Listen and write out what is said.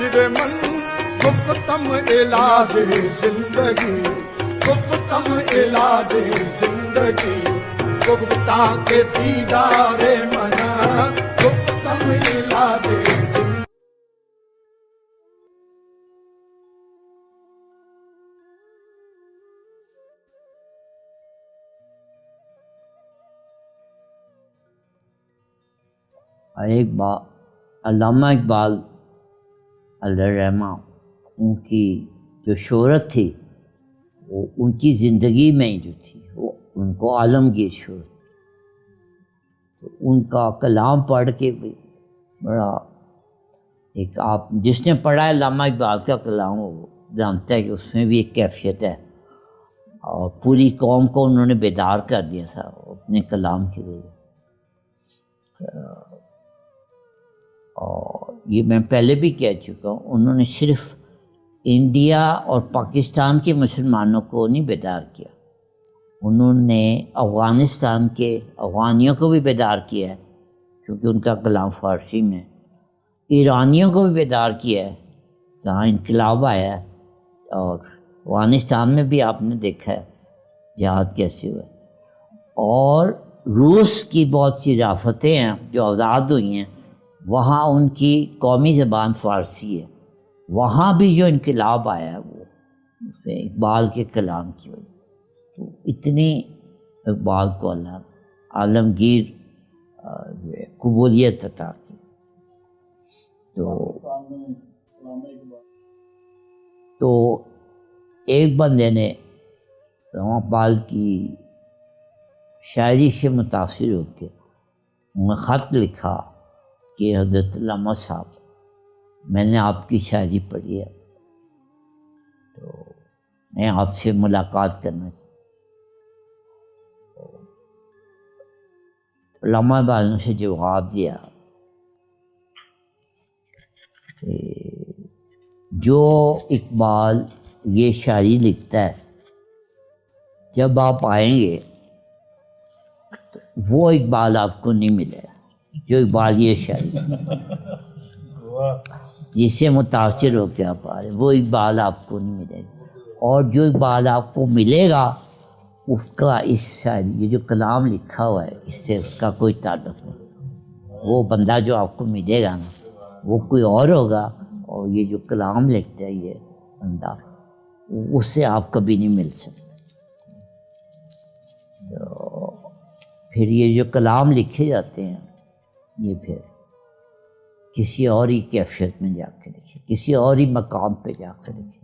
من گفتم علاج زندگی، گفتم علاج زندگی، گفتہ کے دیدار من گفتم علاج زندگی. ایک بار علامہ اقبال علیہ رحمہ، ان کی جو شہرت تھی وہ ان کی زندگی میں ہی جو تھی، وہ ان کو عالمگیر شہرت. تو ان کا کلام پڑھ کے بھی بڑا ایک، آپ جس نے پڑھا ہے علامہ اقبال کا کلام وہ جانتا ہے کہ اس میں بھی ایک کیفیت ہے، اور پوری قوم کو انہوں نے بیدار کر دیا تھا اپنے کلام کے ذریعے. اور یہ میں پہلے بھی کہہ چکا ہوں، انہوں نے صرف انڈیا اور پاکستان کے مسلمانوں کو نہیں بیدار کیا، انہوں نے افغانستان کے افغانیوں کو بھی بیدار کیا ہے کیونکہ ان کا کلام فارسی میں، ایرانیوں کو بھی بیدار کیا ہے جہاں انقلاب آیا ہے، اور افغانستان میں بھی آپ نے دیکھا ہے جہاد کیسے ہوا ہے. اور روس کی بہت سی ریاستیں ہیں جو آزاد ہوئی ہیں، وہاں ان کی قومی زبان فارسی ہے، وہاں بھی جو انقلاب آیا ہے وہ اس میں اقبال کے کلام کی وجہ. تو اتنی اقبال کو اللہ عالمگیر قبولیت عطا کی. تو ایک بندے نے علامہ اقبال کی شاعری سے متاثر ہو کے انہیں خط لکھا کہ حضرت علامہ صاحب، میں نے آپ کی شاعری پڑھی ہے تو میں آپ سے ملاقات کرنا چاہتا ہوں. علامہ اقبال نے اسے جواب دیا کہ جو اقبال یہ شاعری لکھتا ہے جب آپ آئیں گے تو وہ اقبال آپ کو نہیں ملے گا جو اقبال یہ شاعری جس سے متاثر ہو کے آپ آ رہے، وہ اقبال آپ کو نہیں ملے گا. اور جو اقبال آپ کو ملے گا اس کا اس شاعری یہ جو کلام لکھا ہوا ہے اس سے اس کا کوئی تعلق نہیں. وہ بندہ جو آپ کو ملے گا نا وہ کوئی اور ہوگا، اور یہ جو کلام لکھتا ہے یہ بندہ اس سے آپ کبھی نہیں مل سکتے. تو پھر یہ جو کلام لکھے جاتے ہیں یہ پھر کسی اور ہی کیفیت میں جا کے لکھے، کسی اور ہی مقام پہ جا کے لکھے.